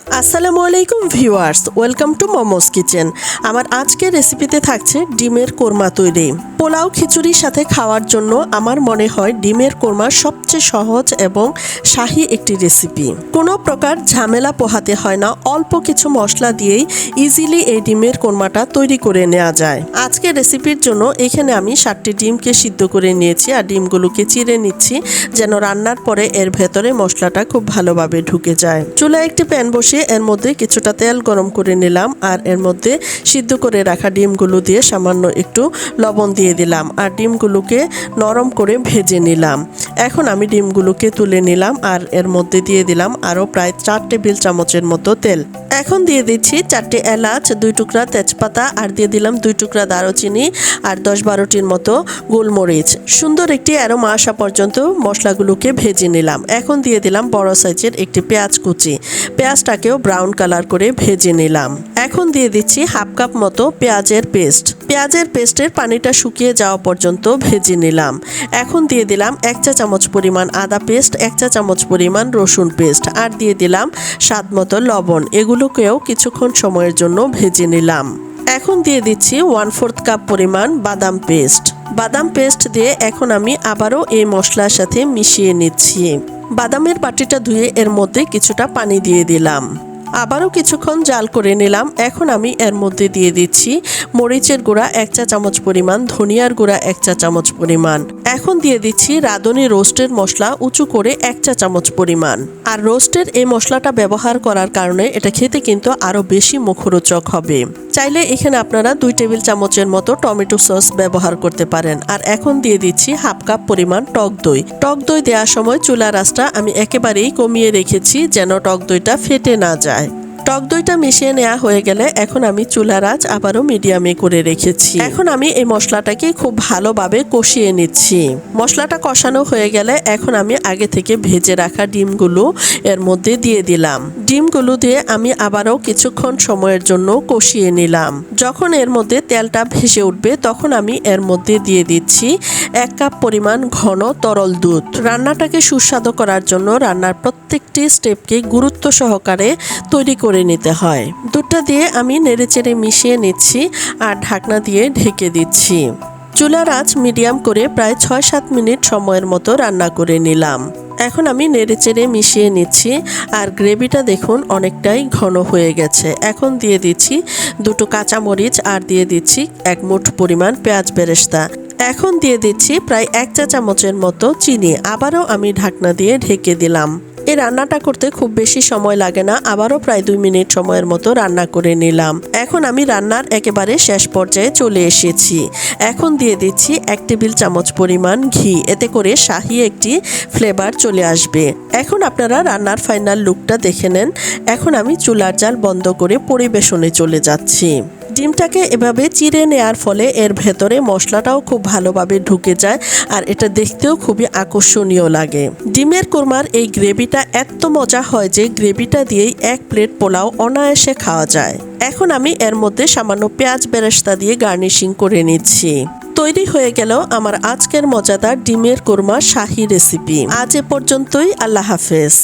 আসসালামু আলাইকুম viewers, welcome to momos kitchen. আমার আজকের রেসিপিতে থাকছে ডিমের কোরমা তৈরি। পোলাও খিচুড়ির সাথে খাওয়ার জন্য আমার মনে হয় ডিমের কোরমা সবচেয়ে সহজ এবং শাহী একটি রেসিপি। কোনো প্রকার ঝামেলা পোহাতে হয় না, অল্প কিছু মশলা দিয়েই ইজিলি এই ডিমের কোরমাটা তৈরি করে নেওয়া যায়। আজকের রেসিপির জন্য এখানে আমি 7টি ডিমকে সিদ্ধ করে নিয়েছি আর ডিমগুলোকে চিড়ে নিচ্ছি যেন রান্নার পরে এর ভেতরে মশলাটা খুব ভালোভাবে ঢুকে যায়। চুলায় একটি প্যান বসিয়ে এর মধ্যে কিছুটা তেল গরম করে নিলাম আর এর মধ্যে সিদ্ধ করে রাখা ডিমগুলো দিয়ে সামান্য একটু লবণ দিয়ে দিলাম আর ডিমগুলোকে নরম করে ভেজে নিলাম। এখন আমি ডিমগুলোকে তুলে নিলাম আর এর মধ্যে দিয়ে দিলাম আরও প্রায় 4 টেবিল চামচের মতো তেল। এখন দিয়ে দিচ্ছি 4টি এলাচ, 2 টুকরা তেজপাতা আর দিয়ে দিলাম 2 টুকরা দারুচিনি আর 10-12টির মতো গোলমরিচ। সুন্দর একটি অ্যারোমা আসা পর্যন্ত মশলাগুলোকে ভেজে নিলাম। এখন দিয়ে দিলাম বড় সাইজের একটি পেঁয়াজ কুচি। পেঁয়াজটাকেও ব্রাউন কালার করে ভেজে নিলাম। এখন দিয়ে দিচ্ছি হাফ কাপ মতো পেঁয়াজের পেস্ট। পেঁয়াজের পেস্টের পানিটা শুকিয়ে যাওয়া পর্যন্ত ভেজে নিলাম। এখন দিয়ে দিলাম 1 চা চামচ পরিমাণ আদা পেস্ট, 1 চা চামচ পরিমাণ রসুন পেস্ট আর দিয়ে দিলাম স্বাদ মতো লবণ। এগুলোকেও কিছুক্ষণ সময়ের জন্য ভেজে নিলাম। এখন দিয়ে দিচ্ছি 1/4 কাপ পরিমাণ বাদাম পেস্ট। বাদাম পেস্ট দিয়ে এখন আমি আবারও এই মশলার সাথে মিশিয়ে নিচ্ছি। বাদামের বাটিটা ধুয়ে এর মধ্যে কিছুটা পানি দিয়ে দিলাম। আবারও কিছুক্ষণ জাল করে নিলাম। এখন আমি এর মধ্যে দিয়ে দিচ্ছি মরিচের গুঁড়া 1 চা চামচ পরিমাণ, ধনিয়ার গুঁড়া 1 চা চামচ পরিমাণ। এখন দিয়ে দিচ্ছি রাঁধুনি রোস্টের মশলা উঁচু করে 1 চা চামচ পরিমাণ। আর রোস্টের এই মশলাটা ব্যবহার করার কারণে এটা খেতে কিন্তু আরও বেশি মুখরোচক হবে। চাইলে এখানে আপনারা 2 টেবিল চামচের মতো টমেটো সস ব্যবহার করতে পারেন। আর এখন দিয়ে দিচ্ছি হাফ কাপ পরিমাণ টক দই। টক দই দেওয়ার সময় চুলার আঁচটা আমি একেবারেই কমিয়ে রেখেছি যেন টক দইটা ফেটে না যায়। টক দইটা মিশিয়ে নেওয়া হয়ে গেলে এখন আমি চুলার আঁচ আবারও মিডিয়ামে করে রেখেছি। এখন আমি এই মশলাটাকে খুব ভালোভাবে কষিয়ে নিচ্ছি। মশলাটা কষানো হয়ে গেলে এখন আমি আগে থেকে ভেজে রাখা ডিমগুলো এর মধ্যে দিয়ে দিলাম। ডিমগুলো দিয়ে আমি আবারও কিছুক্ষণ সময়ের জন্য কষিয়ে নিলাম। যখন এর মধ্যে তেলটা ভেসে উঠবে তখন আমি এর মধ্যে দিয়ে দিচ্ছি 1 কাপ পরিমাণ ঘন তরল দুধ। রান্নাটাকে সুস্বাদু করার জন্য রান্নার প্রত্যেকটি স্টেপকে গুরুত্ব সহকারে তৈরি করে নিতে হয়। দুধটা দিয়ে আমি নেড়েচেড়ে মিশিয়ে নিচ্ছি আর ঢাকনা দিয়ে ঢেকে দিচ্ছি। চুলার আঁচ মিডিয়াম করে প্রায় 6-7 মিনিট সময়ের মতো রান্না করে নিলাম। এখন আমি নেড়েচেড়ে মিশিয়ে নিচ্ছি আর গ্রেভিটা দেখুন অনেকটাই ঘন হয়ে গেছে। এখন দিয়ে দিচ্ছি 2টো কাঁচামরিচ আর দিয়ে দিচ্ছি 1 মুঠ পরিমাণ পেঁয়াজ বেরেস্তা। এখন দিয়ে দিচ্ছি প্রায় 1 চা চামচের মতো চিনি। আবারও আমি ঢাকনা দিয়ে ঢেকে দিলাম। এই রান্নাটা করতে খুব বেশি সময় লাগে না, আবারও প্রায় 2 মিনিট সময়ের মতো রান্না করে নিলাম। এখন আমি রান্নার একেবারে শেষ পর্যায়ে চলে এসেছি। এখন দিয়ে দিচ্ছি 1 টেবিল চামচ পরিমাণ ঘি, এতে করে শাহী একটি ফ্লেভার চলে আসবে। এখন আপনারা রান্নার ফাইনাল লুকটা দেখে নেন। এখন আমি চুলার জাল বন্ধ করে পরিবেশনে চলে যাচ্ছি। ডিমটাকে এভাবে চিড়ে নেওয়ার ফলে এর ভেতরে মশলাটাও খুব ভালোভাবে ঢুকে যায় আর এটা দেখতেও খুবই আকর্ষণীয় লাগে। ডিমের কোরমার এই গ্রেভিটা এত মজা হয় যে গ্রেভিটা দিয়েই 1 প্লেট পোলাও অনায়াসে খাওয়া যায়। এখন আমি এর মধ্যে সামান্য পেঁয়াজ বেরেস্তা দিয়ে গার্নিশিং করে নিচ্ছি। তৈরি হয়ে গেল আমার আজকের মজাদার ডিমের কোরমা শাহী রেসিপি। আজ এ পর্যন্তই। আল্লাহ হাফেজ।